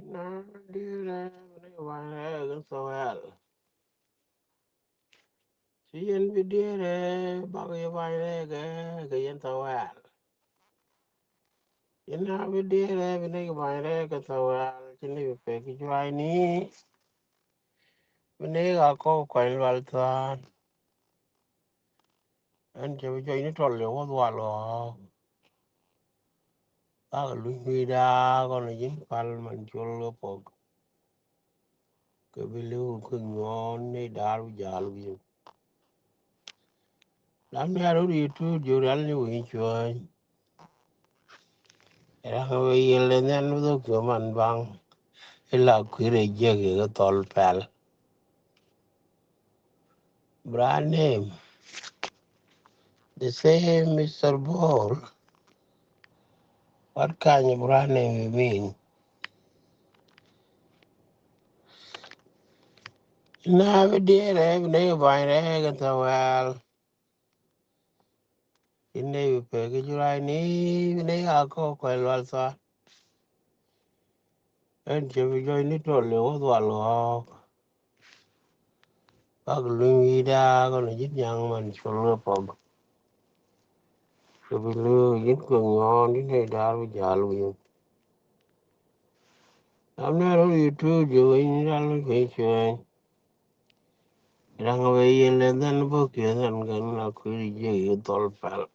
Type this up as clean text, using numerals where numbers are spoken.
Na dire ne wane gan soal. Sien bidire bagi wane ga yen soal. Ina bidire bine wane ga soal. Chini pe ki jwai ni. Bine ga ko kwai wal tan. An che bi joi ni tol le wo walo. Ba lu mi da ko ni yin pal man chul lo pok. Ke bi lu ku ngon ni dar jalu yin. Lam ya ru ri tu jural ni wi choi. Era we yele nen do ko man bang. Ila kwire jege ga tol pal. Brand name. The same Mr. Ball. What kind of brand name you mean? Na we dear have name by reg well. In the package I need, they are cock also. And you join it all over the wall. Ugly da gonna get young man shoulder pub. To be blue, you going on in a dark jalwin. I'm not only two doing allocation. Rang away and then book you and gonna query you tall pal.